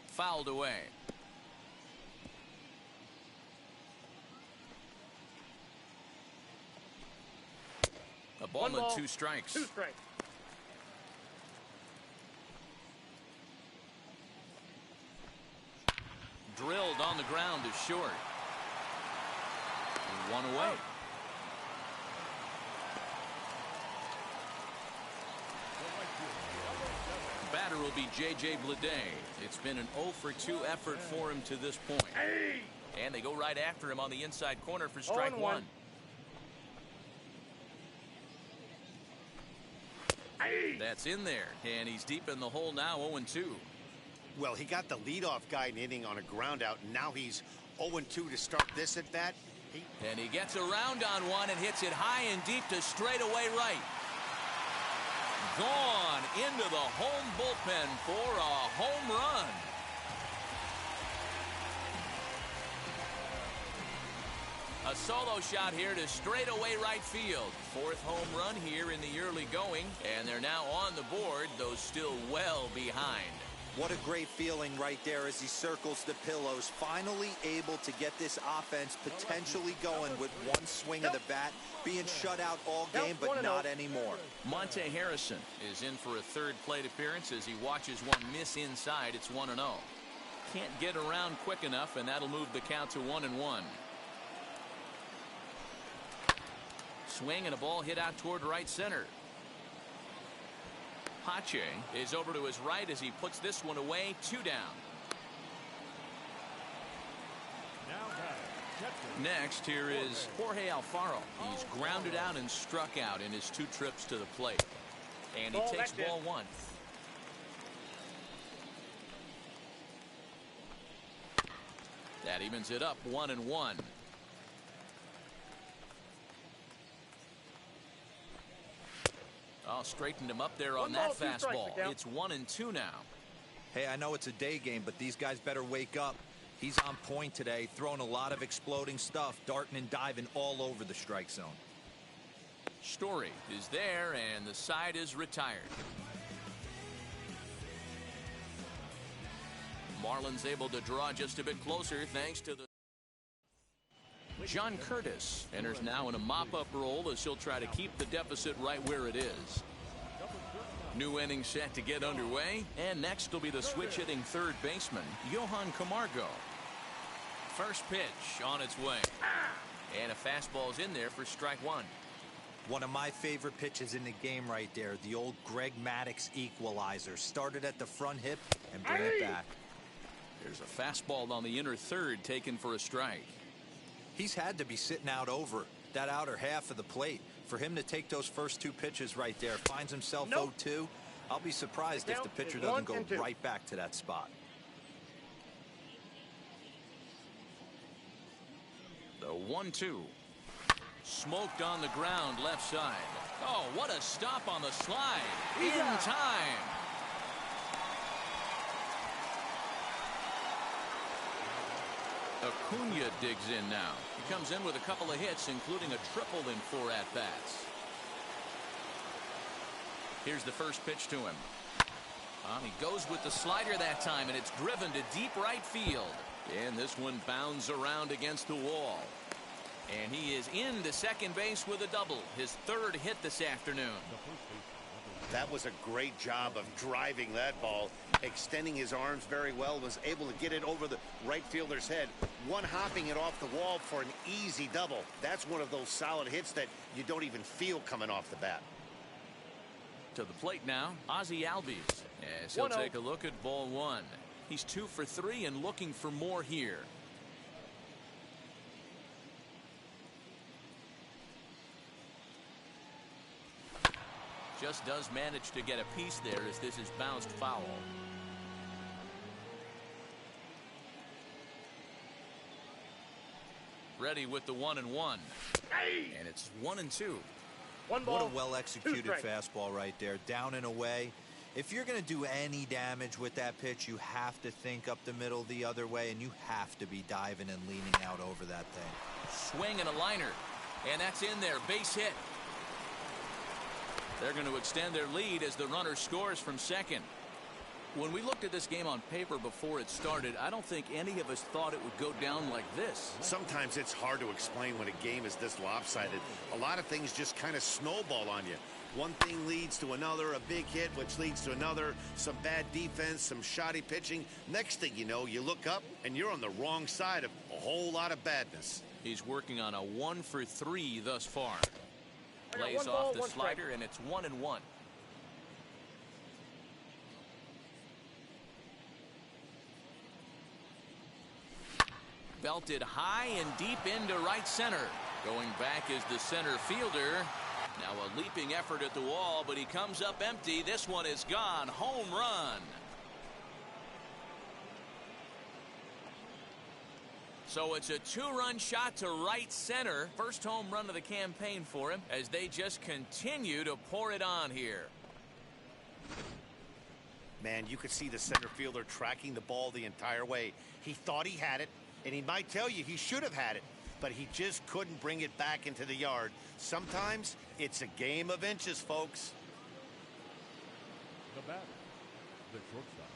Fouled away. A ball and 2 strikes. 2 strikes. Drilled on the ground is short. 1 away. Batter will be J.J. Bleday. It's been an 0 for 2 effort for him to this point. And they go right after him on the inside corner for strike 1. That's in there, and he's deep in the hole now, 0-2. Well, he got the leadoff guy in inning on a ground out. Now he's 0-2 to start this at bat. And he gets around on one and hits it high and deep to straightaway right. Gone into the home bullpen for a home run. A solo shot here to straightaway right field. Fourth home run here in the early going, and they're now on the board, though still well behind. What a great feeling right there as he circles the pillows. Finally able to get this offense potentially going with one swing of the bat. Being shut out all game, but not anymore. Monte Harrison is in for a third plate appearance as he watches one miss inside. It's 1-0. Can't get around quick enough, and that'll move the count to 1-1. Swing and a ball hit out toward right center. Pache is over to his right as he puts this one away. 2 down. Next, here is Jorge Alfaro. He's grounded out and struck out in his 2 trips to the plate. And he takes ball 1. That evens it up 1-1. Oh, straightened him up there on that fastball. It's 1-2 now. Hey, I know it's a day game, but these guys better wake up. He's on point today, throwing a lot of exploding stuff, darting and diving all over the strike zone. Story is there, and the side is retired. Marlins able to draw just a bit closer thanks to the... John Curtis enters now in a mop-up role as he'll try to keep the deficit right where it is. New inning set to get underway, and next will be the switch-hitting third baseman, Johan Camargo. First pitch on its way. And a fastball's in there for strike 1. One of my favorite pitches in the game right there, the old Greg Maddux equalizer. Started at the front hip and bring it back. There's a fastball on the inner third taken for a strike. He's had to be sitting out over that outer half of the plate. For him to take those first 2 pitches right there, finds himself 0-2. I'll be surprised if the pitcher doesn't go right back to that spot. The 1-2. Smoked on the ground left side. Oh, what a stop on the slide. In time. Acuna digs in now. He comes in with a couple of hits, including a triple in 4 at-bats. Here's the first pitch to him. He goes with the slider that time, and it's driven to deep right field. And this one bounds around against the wall. And he is into second base with a double. His 3rd hit this afternoon. That was a great job of driving that ball, extending his arms very well, was able to get it over the right fielder's head, one hopping it off the wall for an easy double. That's one of those solid hits that you don't even feel coming off the bat. To the plate now, Ozzie Albies, as he'll take a look at ball 1. He's 2 for 3 and looking for more here. Just does manage to get a piece there as this is bounced foul. Ready with the 1-1. And it's 1-2. What a well-executed fastball right there. Down and away. If you're going to do any damage with that pitch, you have to think up the middle the other way, and you have to be diving and leaning out over that thing. Swing and a liner. And that's in there. Base hit. They're going to extend their lead as the runner scores from second. When we looked at this game on paper before it started, I don't think any of us thought it would go down like this. Sometimes it's hard to explain when a game is this lopsided. A lot of things just kind of snowball on you. One thing leads to another, a big hit, which leads to another, some bad defense, some shoddy pitching. Next thing you know, you look up and you're on the wrong side of a whole lot of badness. He's working on a 1 for 3 thus far. Plays off the slider, and it's 1-1. Belted high and deep into right center. Going back is the center fielder. Now a leaping effort at the wall, but he comes up empty. This one is gone. Home run. So it's a 2-run shot to right center. First home run of the campaign for him as they just continue to pour it on here. Man, you could see the center fielder tracking the ball the entire way. He thought he had it, and he might tell you he should have had it, but he just couldn't bring it back into the yard. Sometimes it's a game of inches, folks. The batter, the shortstop.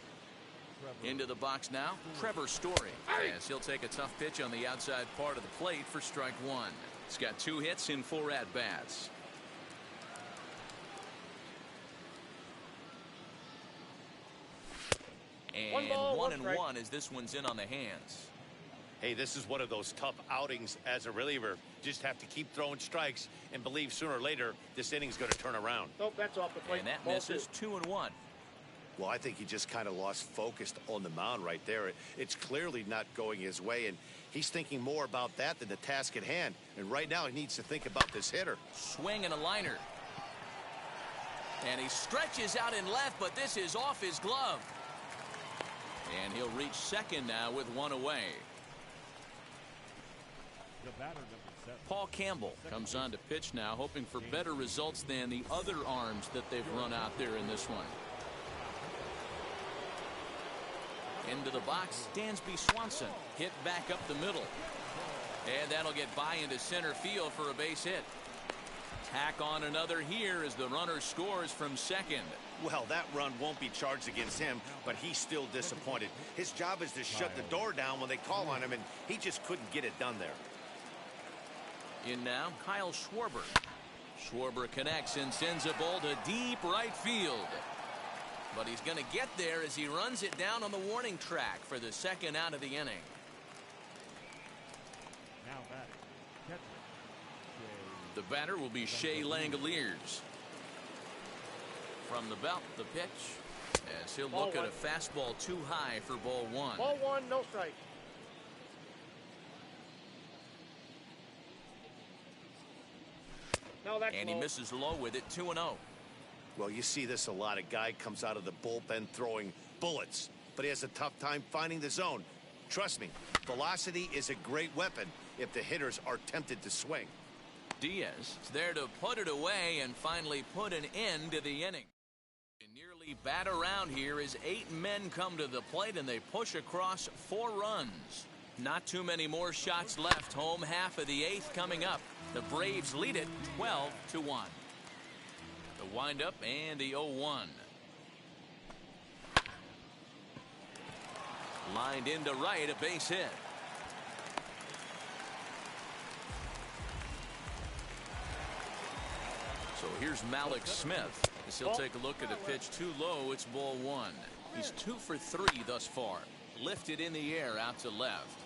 Into the box now, Trevor Story. As he'll take a tough pitch on the outside part of the plate for strike one. He's got 2 hits in 4 at-bats. And 1-1 as this one's in on the hands. Hey, this is one of those tough outings as a reliever. Just have to keep throwing strikes and believe sooner or later this inning's going to turn around. Nope, that's off the plate. And that misses 2-1. Well, I think he just kind of lost focus on the mound right there. It's clearly not going his way, and he's thinking more about that than the task at hand. And right now he needs to think about this hitter. Swing and a liner. And he stretches out in left, but this is off his glove. And he'll reach second now with 1 away. The batter, number 7. Paul Campbell comes on to pitch now, hoping for better results than the other arms that they've run out there in this one. Into the box, Dansby Swanson. Hit back up the middle. And that'll get by into center field for a base hit. Tack on another here as the runner scores from second. Well, that run won't be charged against him, but he's still disappointed. His job is to shut the door down when they call on him, and he just couldn't get it done there. In now, Kyle Schwarber. Schwarber connects and sends a ball to deep right field. But he's going to get there as he runs it down on the warning track for the second out of the inning. Now batting, catcher. The batter will be Shea Langoliers. From the belt, the pitch, as he'll look at a fastball too high for ball 1. Ball 1, no strike. No, that's and low. he misses low with it, 2-0. Well, you see this a lot. A guy comes out of the bullpen throwing bullets, but he has a tough time finding the zone. Trust me, velocity is a great weapon if the hitters are tempted to swing. Diaz is there to put it away and finally put an end to the inning. Nearly bat around here as 8 men come to the plate and they push across 4 runs. Not too many more shots left. Home half of the 8th coming up. The Braves lead it 12-1. The windup and the 0-1. Lined into right, a base hit. So here's Malik Smith. As he'll take a look at a pitch too low, it's ball 1. He's 2 for 3 thus far. Lifted in the air out to left.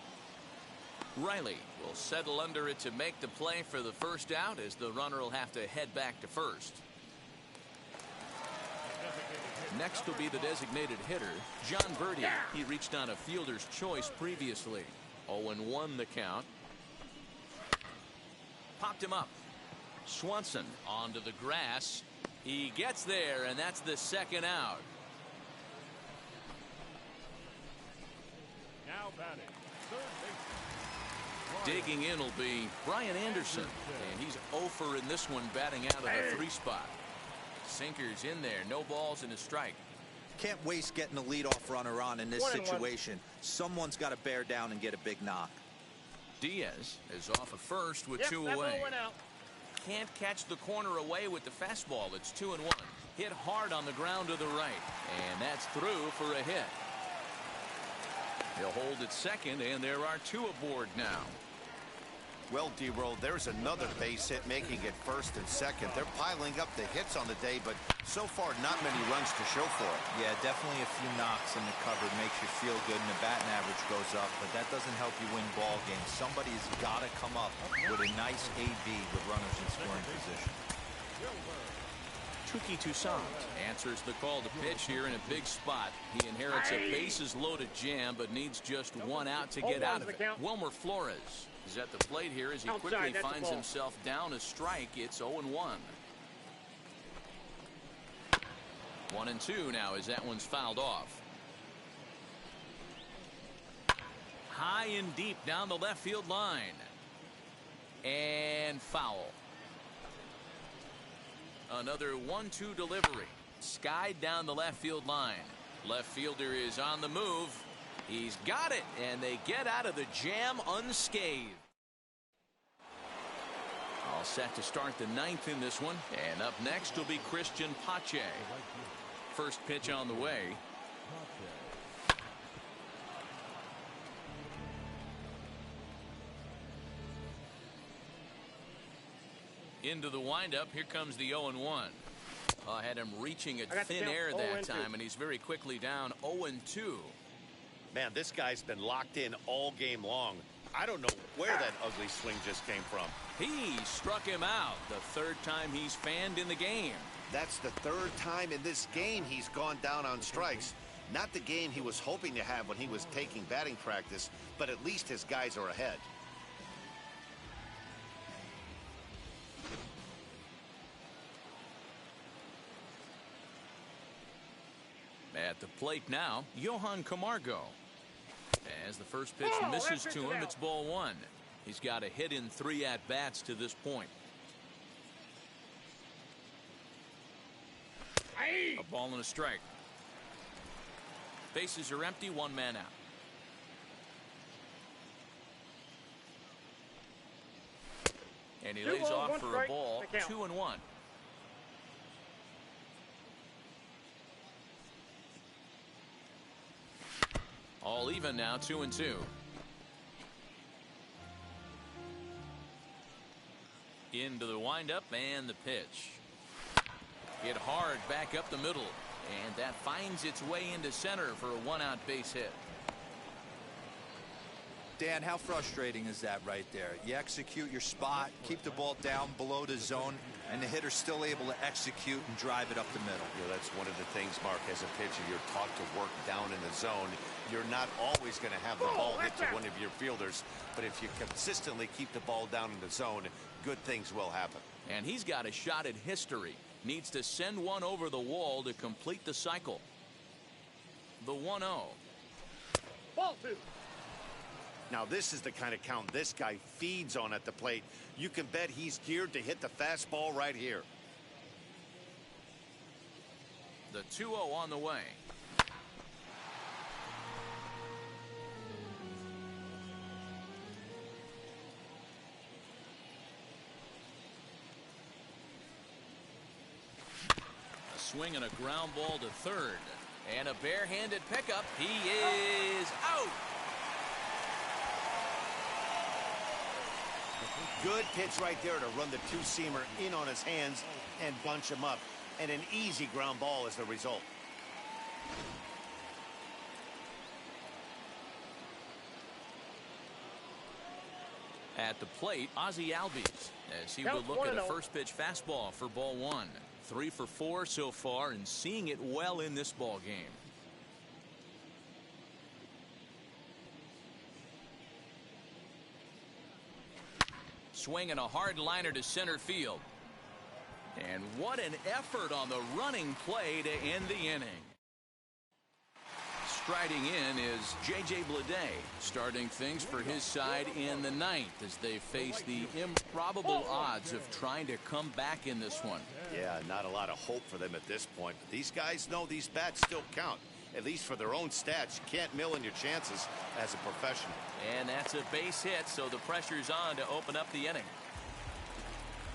Riley will settle under it to make the play for the first out as the runner will have to head back to first. Next will be the designated hitter, John Birdie. He reached on a fielder's choice previously. 0-1 the count. Popped him up. Swanson onto the grass. He gets there, and that's the second out. Now batting, third baseman. Digging in will be Brian Anderson, and he's 0 for in this one, batting out of the 3 spot. Sinker's in there, no balls and a strike. Can't waste getting a leadoff runner on in this situation. Someone's got to bear down and get a big knock. Diaz is off at first with 2 that away. ball went out. Can't catch the corner away with the fastball. It's 2-1. Hit hard on the ground to the right, and that's through for a hit. He'll hold at second, and there are 2 aboard now. Well, D-Roll, there's another base hit making it first and second. They're piling up the hits on the day, but so far not many runs to show for it. Yeah, definitely a few knocks in the cupboard makes you feel good, and the batting average goes up, but that doesn't help you win ball games. Somebody's got to come up with a nice AB with runners in scoring position. Touki Toussaint answers the call to pitch here in a big spot. He inherits a bases-loaded jam, but needs just 1 out to get out of it. Wilmer Flores is at the plate here as he quickly finds himself down a strike. It's 0-1. 1-2 now as that one's fouled off. High and deep down the left field line. And foul. Another 1-2 delivery. Skied down the left field line. Left fielder is on the move. He's got it, and they get out of the jam unscathed. All set to start the ninth in this one. And up next will be Christian Pache. First pitch on the way. Into the windup. Here comes the 0-1. Had him reaching at thin air that time, and he's very quickly down 0-2. Man, this guy's been locked in all game long. I don't know where that ugly swing just came from. He struck him out. The third time he's fanned in the game. That's the third time in this game he's gone down on strikes. Not the game he was hoping to have when he was taking batting practice, but at least his guys are ahead. At the plate now, Johan Camargo. As the first pitch misses to him, it's ball one. He's got a hit in 3 at-bats to this point. A ball and a strike. Bases are empty, 1 man out. And he lays off for a ball, 2-1. All even now, 2-2. Into the windup and the pitch. Hit hard back up the middle. And that finds its way into center for a 1-out base hit. Dan, how frustrating is that right there? You execute your spot, keep the ball down below the zone, and the hitter's still able to execute and drive it up the middle. Yeah, that's one of the things, Mark, as a pitcher, you're taught to work down in the zone. You're not always going to have the ball hit to one of your fielders, but if you consistently keep the ball down in the zone, good things will happen. And he's got a shot at history. Needs to send one over the wall to complete the cycle. The 1-0. Ball 2. Now this is the kind of count this guy feeds on at the plate. You can bet he's geared to hit the fastball right here. The 2-0 on the way. A swing and a ground ball to third. And a barehanded pickup. He is out. Good pitch right there to run the two-seamer in on his hands and bunch him up. And an easy ground ball is the result. At the plate, Ozzie Albies, as he will look at a first pitch fastball for ball one. 3 for 4 so far and seeing it well in this ball game. Swinging a hard liner to center field. And what an effort on the running play to end the inning. Striding in is J.J. Bleday, starting things for his side in the ninth as they face the improbable odds of trying to come back in this one. Yeah, not a lot of hope for them at this point. But these guys know these bats still count, at least for their own stats. You can't mill in your chances as a professional. And that's a base hit, so the pressure's on to open up the inning.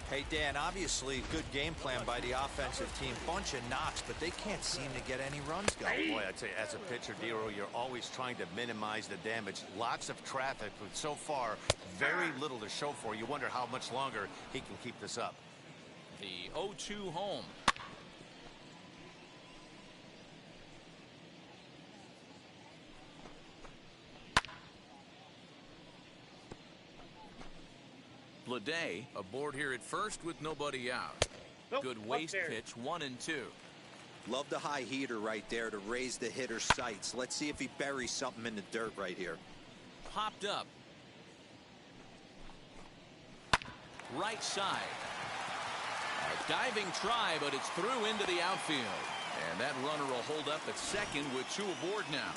Hey, Dan, obviously good game plan by the offensive team. Bunch of knocks, but they can't seem to get any runs going. Boy, I'd say as a pitcher, Dero, you're always trying to minimize the damage. Lots of traffic, but so far, very little to show for. You wonder how much longer he can keep this up. The 0-2 home. Bleday aboard here at first with nobody out. Good waste pitch, 1-2. Love the high heater right there to raise the hitter's sights. Let's see if he buries something in the dirt right here. Popped up. Right side. A diving try, but it's through into the outfield. And that runner will hold up at second with 2 aboard now.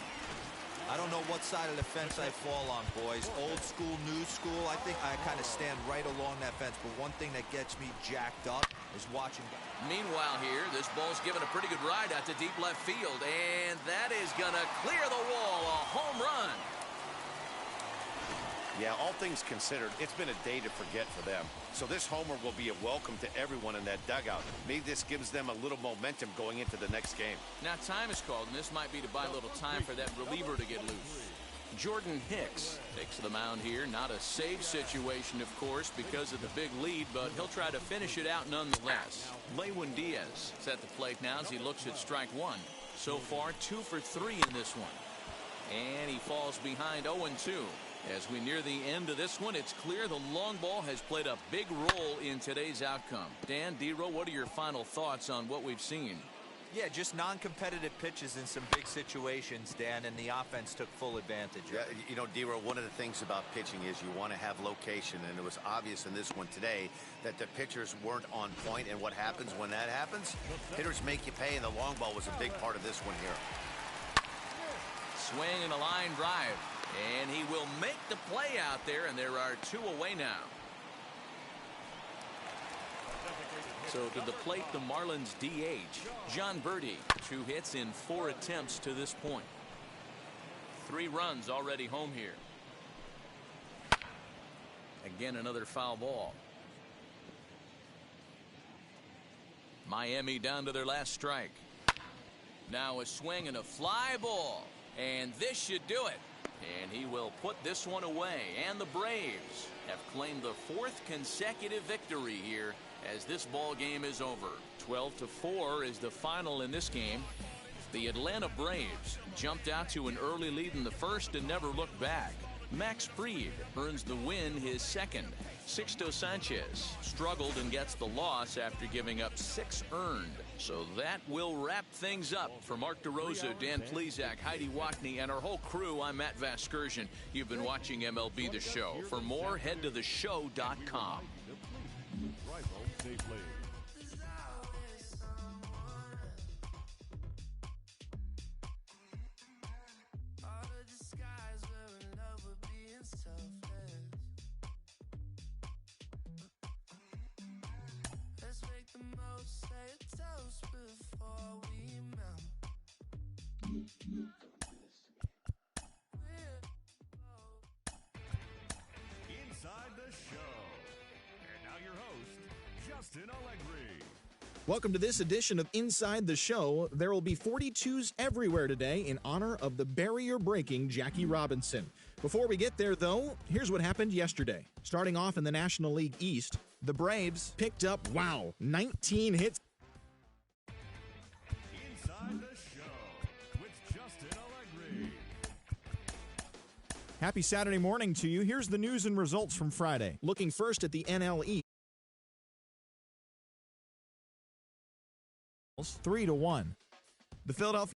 I don't know what side of the fence I fall on, boys. Old school, new school. I think I kind of stand right along that fence. But one thing that gets me jacked up is watching. Meanwhile here, this ball's given a pretty good ride out to deep left field. And that is going to clear the wall. A home run. Yeah, all things considered, it's been a day to forget for them. So this homer will be a welcome to everyone in that dugout. Maybe this gives them a little momentum going into the next game. Now time is called, and this might be to buy a little time for that reliever to get loose. Jordan Hicks takes the mound here. Not a save situation, of course, because of the big lead, but he'll try to finish it out nonetheless. Lewin Diaz is at the plate now as he looks at strike 1. So far, 2 for 3 in this one. And he falls behind 0-2. As we near the end of this one, it's clear the long ball has played a big role in today's outcome. Dan, D-Row, what are your final thoughts on what we've seen? Yeah, just non-competitive pitches in some big situations, Dan, and the offense took full advantage of it. You know, D-Row, one of the things about pitching is you want to have location, and it was obvious in this one today that the pitchers weren't on point, and what happens when that happens? Hitters make you pay, and the long ball was a big part of this one here. Swing and a line drive. And he will make the play out there, and there are 2 away now. So to the plate, the Marlins DH, John Birdie, 2 hits in 4 attempts to this point. 3 runs already home here. Again, another foul ball. Miami down to their last strike. Now a swing and a fly ball. And this should do it. And he will put this one away. And the Braves have claimed the 4th consecutive victory here as this ball game is over. 12-4 is the final in this game. The Atlanta Braves jumped out to an early lead in the first and never looked back. Max Fried earns the win, his second. Sixto Sanchez struggled and gets the loss after giving up 6 earned. So that will wrap things up. For Mark DeRosa, Dan Plesac, Heidi Wackney, and our whole crew, I'm Matt Vasgersian. You've been watching MLB The Show. For more, head to theshow.com. Inside the Show. And now your host, Justin Allegri. Welcome to this edition of Inside the Show. There will be 42s everywhere today in honor of the barrier-breaking Jackie Robinson. Before we get there, though, here's what happened yesterday. Starting off in the National League East, the Braves picked up, 19 hits. Inside the Show with Justin Allegri. Happy Saturday morning to you. Here's the news and results from Friday. Looking first at the NL East. 3-1. The Philadelphia